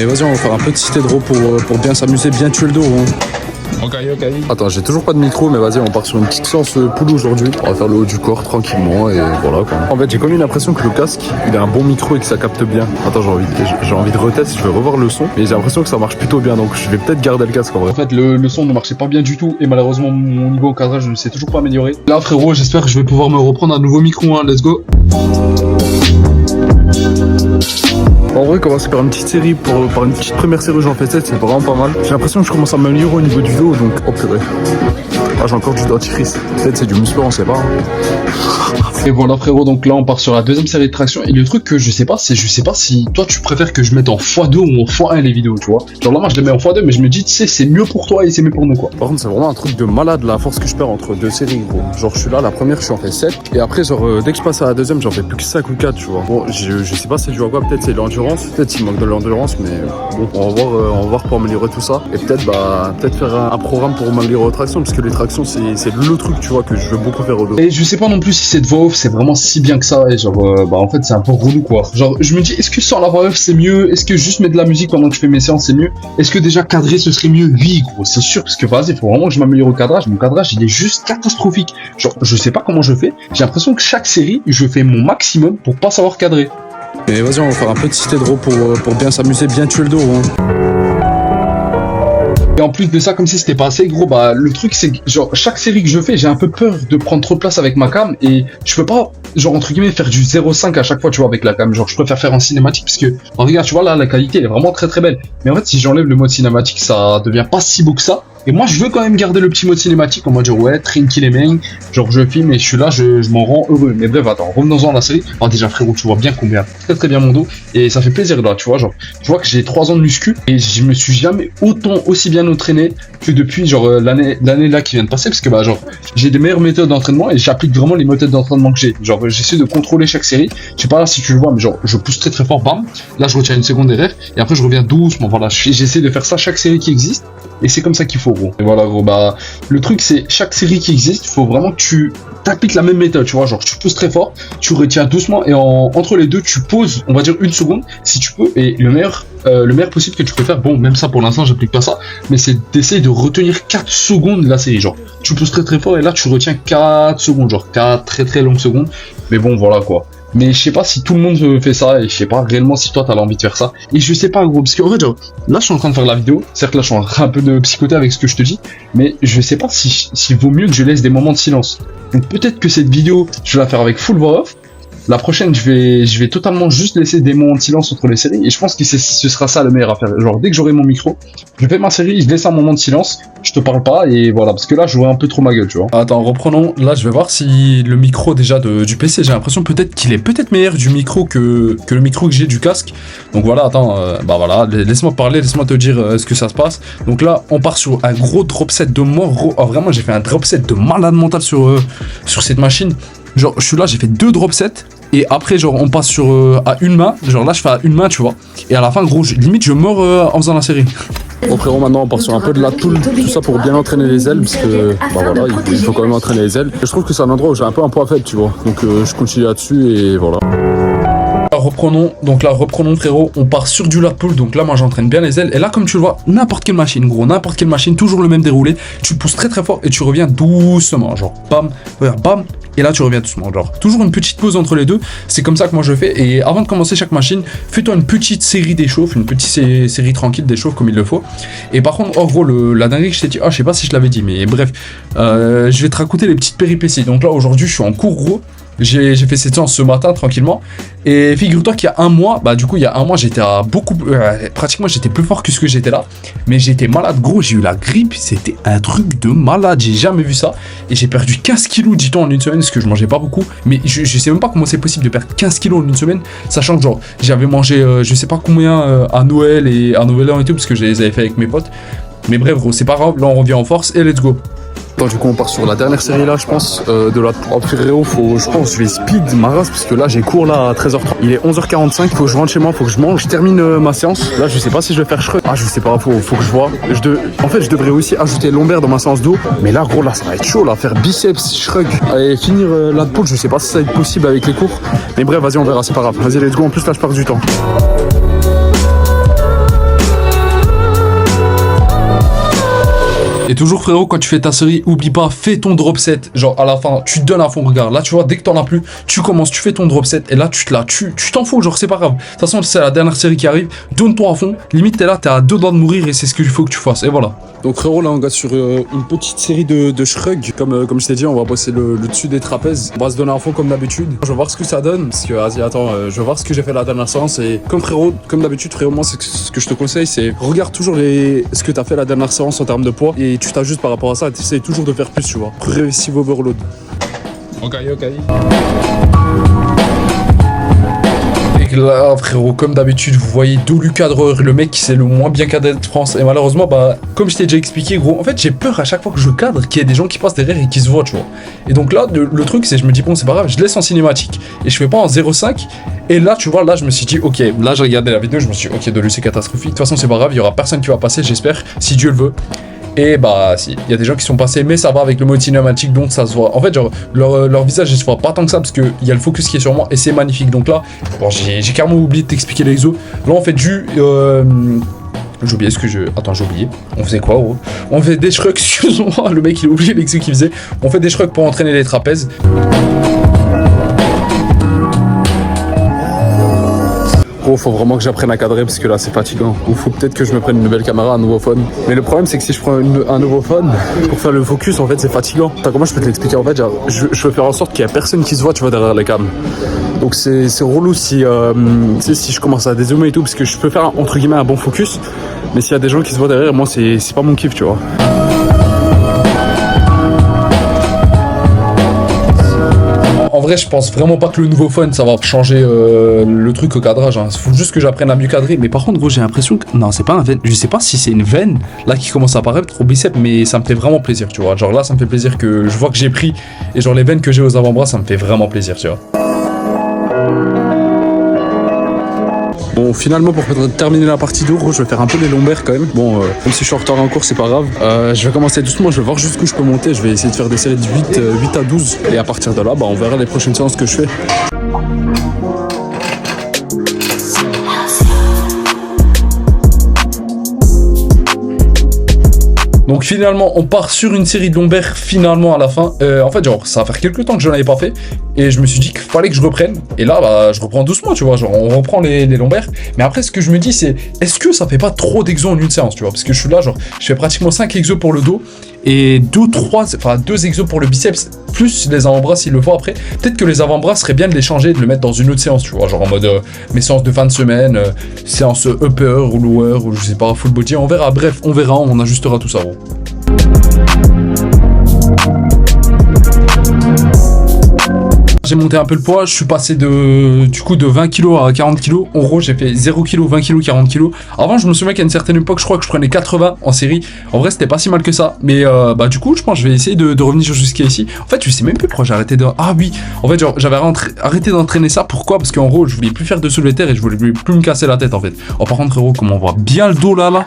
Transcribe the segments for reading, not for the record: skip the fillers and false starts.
Mais vas-y, on va faire un petit stay draw pour bien s'amuser, bien tuer le dos. Hein. Ok. Attends, j'ai toujours pas de micro, mais vas-y, on part sur une petite séance poule aujourd'hui. On va faire le haut du corps tranquillement et voilà quoi. En fait, j'ai comme une impression que le casque, il a un bon micro et que ça capte bien. Attends, j'ai envie de retester, je vais revoir le son, mais j'ai l'impression que ça marche plutôt bien, donc je vais peut-être garder le casque en vrai. En fait, le son ne marchait pas bien du tout et malheureusement, mon niveau au cadrage ne s'est toujours pas amélioré. Là, frérot, j'espère que je vais pouvoir me reprendre un nouveau micro, hein. Let's go. En vrai, commencer par une petite série, par une petite première série, j'en fais 7, c'est vraiment pas mal. J'ai l'impression que je commence à m'améliorer au niveau du dos, donc oh purée. Ah, j'ai encore du dentifrice. Peut-être c'est du muscle, on sait pas. Hein. Et voilà frérot, donc là on part sur la deuxième série de traction. Et le truc que je sais pas si toi tu préfères que je mette en x2 ou en x1 les vidéos, tu vois. Genre là moi je les mets en x2, mais je me dis tu sais c'est mieux pour toi et c'est mieux pour nous quoi. Par contre c'est vraiment un truc de malade la force que je perds entre deux séries gros. Genre je suis là, la première je suis en fait 7 et après genre dès que je passe à la deuxième j'en fais plus que 5 ou 4 tu vois. Bon je sais pas c'est dû à quoi, peut-être c'est l'endurance, peut-être il manque de l'endurance, mais bon on va voir pour améliorer tout ça. Et peut-être faire un programme pour m'améliorer aux tractions, parce que les tractions c'est le truc tu vois que je veux beaucoup faire au dos. Et je sais pas non plus si cette voix off c'est vraiment si bien que ça, et genre en fait c'est un peu relou quoi. Genre je me dis est-ce que sans la voix off c'est mieux, est-ce que juste mettre de la musique pendant que je fais mes séances c'est mieux, est-ce que déjà cadrer ce serait mieux? Oui gros c'est sûr, parce que vas-y faut vraiment que je m'améliore au cadrage. Mon cadrage il est juste catastrophique, genre je sais pas comment je fais, j'ai l'impression que chaque série je fais mon maximum pour pas savoir cadrer. Et vas-y on va faire un petit stay draw pour bien s'amuser, bien tuer le dos hein. Et en plus de ça, comme si c'était pas assez gros, bah le truc c'est que genre chaque série que je fais, j'ai un peu peur de prendre trop de place avec ma cam et je peux pas genre entre guillemets faire du 0,5 à chaque fois tu vois avec la cam. Genre je préfère faire en cinématique parce que regarde tu vois là la qualité elle est vraiment très très belle. Mais en fait si j'enlève le mode cinématique ça devient pas si beau que ça. Et moi je veux quand même garder le petit mode cinématique en mode genre ouais tranquille les mains, genre je filme et je suis là, je m'en rends heureux. Mais bref attends, revenons-en à la série. Alors déjà frérot tu vois bien combien très très bien mon dos et ça fait plaisir là tu vois, genre tu vois que j'ai 3 ans de muscu et je me suis jamais aussi bien entraîné que depuis genre l'année là qui vient de passer, parce que bah genre j'ai des meilleures méthodes d'entraînement et j'applique vraiment les méthodes d'entraînement que j'ai. Genre j'essaie de contrôler chaque série, je sais pas là si tu le vois mais genre je pousse très très fort, bam, là je retiens une seconde derrière et après je reviens doucement, voilà j'essaie de faire ça chaque série qui existe et c'est comme ça qu'il faut gros. Et voilà gros, bah le truc c'est chaque série qui existe, il faut vraiment que tu t'appliques la même méthode, tu vois, genre tu pousses très fort, tu retiens doucement et entre les deux tu poses on va dire une seconde si tu peux, et le meilleur possible que tu peux faire, bon même ça pour l'instant j'applique pas ça, mais c'est d'essayer de retenir 4 secondes la série, genre tu pousses très très fort et là tu retiens 4 secondes, genre 4 très très longues secondes, mais bon voilà quoi. Mais je sais pas si tout le monde fait ça et je sais pas réellement si toi t'as l'envie de faire ça. Et je sais pas gros, parce qu'en vrai genre, là je suis en train de faire la vidéo, certes là je suis en train un peu de psychoter avec ce que je te dis, mais je sais pas s'il vaut mieux que je laisse des moments de silence. Donc peut-être que cette vidéo je vais la faire avec full voix off. La prochaine, je vais totalement juste laisser des moments de silence entre les séries et je pense que ce sera ça le meilleur à faire. Genre dès que j'aurai mon micro, je fais ma série, je laisse un moment de silence, je te parle pas et voilà, parce que là je vois un peu trop ma gueule, tu vois. Attends, reprenons. Là, je vais voir si le micro déjà du PC, j'ai l'impression peut-être qu'il est peut-être meilleur du micro que le micro que j'ai du casque. Donc voilà, attends, bah voilà, laisse-moi parler, laisse-moi te dire ce que ça se passe. Donc là, on part sur un gros drop set de mort. Oh, vraiment, j'ai fait un drop set de malade mental sur cette machine. Genre, je suis là, j'ai fait 2 drop sets. Et après, genre, on passe à une main. Genre là, je fais à une main, tu vois. Et à la fin, gros, limite, je meurs en faisant la série. Bon frérot, maintenant on part sur un peu de la toule, tout ça pour bien entraîner les ailes, parce que bah voilà, il faut quand même entraîner les ailes. Et je trouve que c'est un endroit où j'ai un peu un poids faible, tu vois. Donc je continue là-dessus et voilà. Reprenons frérot, on part sur du lat pull, donc là moi j'entraîne bien les ailes, et là comme tu le vois, n'importe quelle machine gros, n'importe quelle machine, toujours le même déroulé, tu pousses très très fort et tu reviens doucement, genre bam, regarde, bam, et là tu reviens doucement, genre toujours une petite pause entre les deux, c'est comme ça que moi je fais. Et avant de commencer chaque machine, fais-toi une petite série d'échauffes, une petite série tranquille d'échauffes comme il le faut. Et par contre, oh gros, la dinguerie que je t'ai dit, je sais pas si je l'avais dit, mais bref, je vais te raconter les petites péripéties. Donc là aujourd'hui je suis en cours gros. J'ai fait cette séance ce matin tranquillement et figure-toi qu'il y a un mois, bah du coup il y a un mois j'étais à pratiquement j'étais plus fort que ce que j'étais là, mais j'étais malade gros, j'ai eu la grippe, c'était un truc de malade, j'ai jamais vu ça et j'ai perdu 15 kilos dit-on en une semaine parce que je mangeais pas beaucoup, mais je sais même pas comment c'est possible de perdre 15 kilos en une semaine, sachant que genre j'avais mangé je sais pas combien à Noël et à Nouvel An et tout parce que je les avais fait avec mes potes, mais bref gros c'est pas grave, là on revient en force et let's go. Attends, du coup on part sur la dernière série là je pense de la frérot, je vais speed ma race parce que là j'ai cours là à 13h30, il est 11h45, faut que je rentre chez moi, faut que je mange, je termine ma séance. Là je sais pas si je vais faire shrug, je sais pas, faut que je vois. En fait je devrais aussi ajouter lombaire dans ma séance d'eau, mais là gros là ça va être chaud là, faire biceps, shrug et finir la pull, je sais pas si ça va être possible avec les cours, mais bref vas-y on verra, c'est pas grave, vas-y let's go, en plus là je perds du temps. Et toujours frérot, quand tu fais ta série, oublie pas, fais ton drop set. Genre à la fin, tu te donnes à fond, regarde. Là tu vois, dès que t'en as plus, tu commences, tu fais ton drop set. Et là tu t'en fous, genre c'est pas grave. De toute façon, c'est la dernière série qui arrive. Donne-toi à fond. Limite t'es là, t'es à 2 doigts de mourir et c'est ce qu'il faut que tu fasses. Et voilà. Donc frérot, là on va sur une petite série de shrugs. Comme je t'ai dit, on va bosser le dessus des trapèzes. On va se donner à fond comme d'habitude. Je vais voir ce que ça donne. Parce que vas-y attends, je vais voir ce que j'ai fait la dernière séance. Et comme d'habitude frérot, moi ce que je te conseille, c'est regarde toujours ce que t'as fait la dernière séance en termes de poids. Et tu t'ajustes par rapport à ça. Tu essayes toujours de faire plus, tu vois. Progressive overload. Ok. Là frérot, comme d'habitude, vous voyez Dolu cadreur, le mec qui c'est le moins bien cadré de France. Et malheureusement, bah comme je t'ai déjà expliqué gros, en fait j'ai peur à chaque fois que je cadre qu'il y ait des gens qui passent derrière et qui se voient, tu vois. Et donc là le truc c'est, je me dis bon c'est pas grave, je laisse en cinématique et je fais pas en 0,5. Et là tu vois, là je me suis dit ok, là j'ai regardé la vidéo, je me suis dit ok, Dolu c'est catastrophique. De toute façon c'est pas grave, il y aura personne qui va passer, j'espère, si Dieu le veut. Et bah si, il y a des gens qui sont passés, mais ça va avec le mode cinématique, donc ça se voit. En fait genre leur visage il se voit pas tant que ça parce que il y a le focus qui est sur moi et c'est magnifique. Donc là, bon j'ai carrément oublié de t'expliquer l'exo. Là on fait du j'ai oublié ce que je... Attends, j'ai oublié. On faisait quoi, gros? On fait des shrugs, excuse-moi, le mec il a oublié l'exo qu'il faisait. On fait des shrugs pour entraîner les trapèzes. Gros, faut vraiment que j'apprenne à cadrer parce que là c'est fatigant. Ou faut peut-être que je me prenne une nouvelle caméra, un nouveau phone. Mais le problème c'est que si je prends un nouveau phone pour faire le focus, en fait c'est fatigant. Comment je peux te l'expliquer? En fait, genre, je veux faire en sorte qu'il y a personne qui se voit, tu vois, derrière les cams. Donc c'est relou si je commence à dézoomer et tout, parce que je peux faire entre guillemets un bon focus, mais s'il y a des gens qui se voient derrière, moi c'est pas mon kiff, tu vois. En vrai, je pense vraiment pas que le nouveau phone ça va changer le truc au cadrage. Il faut juste que j'apprenne à mieux cadrer. Mais par contre, gros, j'ai l'impression que. Non, c'est pas un veine. Je sais pas si c'est une veine là qui commence à apparaître au biceps, mais ça me fait vraiment plaisir, tu vois. Genre là, ça me fait plaisir que je vois que j'ai pris. Et genre les veines que j'ai aux avant-bras, ça me fait vraiment plaisir, tu vois. Bon, finalement, pour terminer la partie 2, gros, je vais faire un peu les lombaires quand même. Bon, même si je suis en retard en cours, c'est pas grave. Je vais commencer doucement, je vais voir jusqu'où je peux monter. Je vais essayer de faire des séries de 8 à 12. Et à partir de là, bah, on verra les prochaines séances que je fais. Donc finalement on part sur une série de lombaires finalement à la fin. En fait genre ça va faire quelques temps que je n'en avais pas fait et je me suis dit qu'il fallait que je reprenne. Et là bah je reprends doucement, tu vois, genre on reprend les lombaires. Mais après ce que je me dis c'est, est-ce que ça fait pas trop d'exos en une séance, tu vois? Parce que je suis là genre je fais pratiquement 5 exos pour le dos et 2 exos pour le biceps plus les avant-bras s'il le faut après. Peut-être que les avant-bras serait bien de les changer et de le mettre dans une autre séance, tu vois, genre en mode mes séances de fin de semaine, séance upper ou lower ou je sais pas, full body, on verra, bref, on verra, on ajustera tout ça, gros. J'ai monté un peu le poids, je suis passé de 20 kg à 40 kg. En gros, j'ai fait 0 kg, 20 kg, 40 kg. Avant, je me souviens qu'à une certaine époque, je crois que je prenais 80 en série. En vrai, c'était pas si mal que ça. Mais bah du coup, je pense que je vais essayer de revenir jusqu'à ici. En fait, je sais même plus pourquoi j'ai arrêté de... Ah oui, en fait, genre, j'avais arrêté d'entraîner ça. Pourquoi? Parce qu'en gros, je voulais plus faire de soulevé de terre et je voulais plus me casser la tête, en fait. Oh, par contre, frérot, comment on voit bien le dos, là.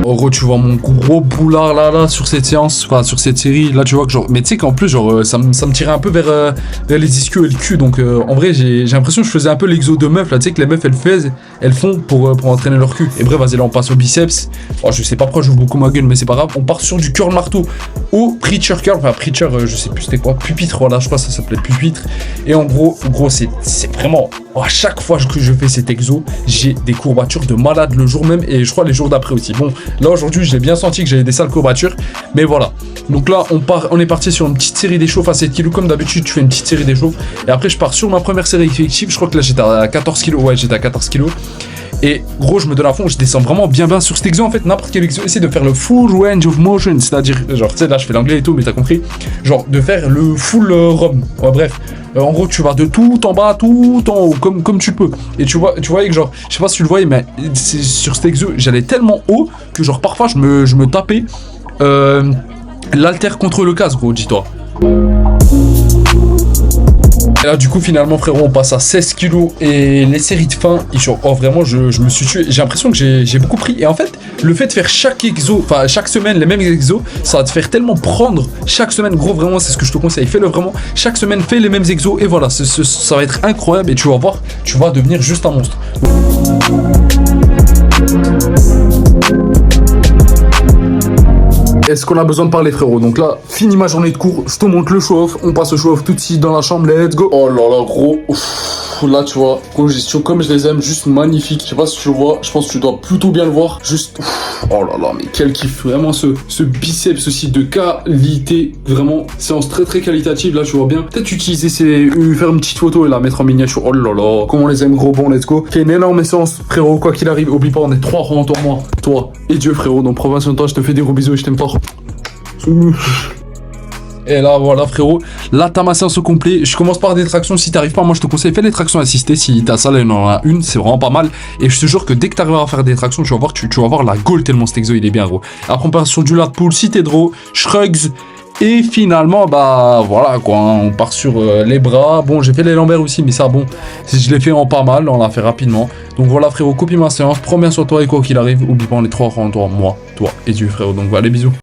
En gros, tu vois mon gros boulard là sur cette séance, enfin sur cette série, là tu vois que genre, mais tu sais qu'en plus genre ça me tirait un peu vers les ischios et le cul, donc en vrai j'ai l'impression que je faisais un peu l'exo de meuf là, tu sais que les meufs elles font pour entraîner leur cul. Et bref, vas-y là on passe au biceps. Oh, je sais pas pourquoi je joue beaucoup ma gueule, mais c'est pas grave. On part sur du curl marteau au preacher curl, enfin preacher, je sais plus c'était quoi, pupitre, voilà, je crois que ça s'appelait pupitre. Et en gros c'est vraiment, à chaque fois que je fais cet exo, j'ai des courbatures de malade le jour même et je crois les jours d'après aussi. Bon, là aujourd'hui j'ai bien senti que j'avais des sales courbatures, mais voilà. Donc là on est parti sur une petite série d'échauffe à 7 kg comme d'habitude. Tu fais une petite série d'échauffe et après je pars sur ma première série effective. Je crois que là j'étais à 14 kg, ouais j'étais à 14 kg. Et gros, je me donne à fond, je descends vraiment bien sur cet exo. En fait, n'importe quel exo, essaie de faire le full range of motion, c'est-à-dire, genre, tu sais, là je fais l'anglais et tout, mais t'as compris, genre de faire le full ROM. Ouais, bref, en gros, tu vas de tout en bas, tout en haut, comme tu peux. Et tu vois que genre, je sais pas si tu le voyais, mais sur cet exo, j'allais tellement haut que genre parfois je me tapais l'haltère contre le casque, gros, dis-toi. Et là, du coup, finalement, frérot, on passe à 16 kilos. Et les séries de fin, oh, vraiment, je me suis tué. J'ai l'impression que j'ai beaucoup pris. Et en fait, le fait de faire chaque exo, enfin, chaque semaine, les mêmes exos, ça va te faire tellement prendre chaque semaine. Gros, vraiment, c'est ce que je te conseille. Fais-le vraiment. Chaque semaine, fais les mêmes exos. Et voilà, ça va être incroyable. Et tu vas voir, tu vas devenir juste un monstre. Est-ce qu'on a besoin de parler, frérot? Donc là, fini ma journée de cours, je te montre le show-off, on passe au show-off tout de suite dans la chambre, let's go. Oh là là, gros, ouf, là tu vois, congestion comme je les aime, juste magnifique. Je sais pas si tu le vois, je pense que tu dois plutôt bien le voir, juste, ouf, oh là là, mais quel kiff, vraiment ce biceps aussi de qualité, vraiment, séance très très qualitative, là tu vois bien. Peut-être utiliser faire une petite photo et la mettre en miniature, oh là là, comment on les aime, gros, bon, let's go. Fais une énorme séance, frérot, quoi qu'il arrive, oublie pas, on est 3 en toi, moi, toi et Dieu, frérot, donc prends soin de toi, je te fais des gros bisous et je t'aime fort. Et là, voilà, frérot. Là, t'as ma séance au complet. Je commence par des tractions. Si t'arrives pas, moi, je te conseille, fais des tractions assistées. Si t'as ça, là, il en a une. C'est vraiment pas mal. Et je te jure que dès que t'arriveras à faire des tractions, tu vas voir, tu vas voir la gaule tellement cet exo, il est bien, gros. Après, on passe sur du lat pull, si t'es draw, shrugs. Et finalement, bah, voilà, quoi. Hein, on part sur les bras. Bon, j'ai fait les lombaires aussi, mais ça, bon, je l'ai fait en pas mal. On l'a fait rapidement. Donc voilà, frérot, copie ma séance. Prends bien sur toi et quoi qu'il arrive. Oublie pas, on est 3 en toi, moi, toi et Dieu, frérot. Donc voilà, les bisous.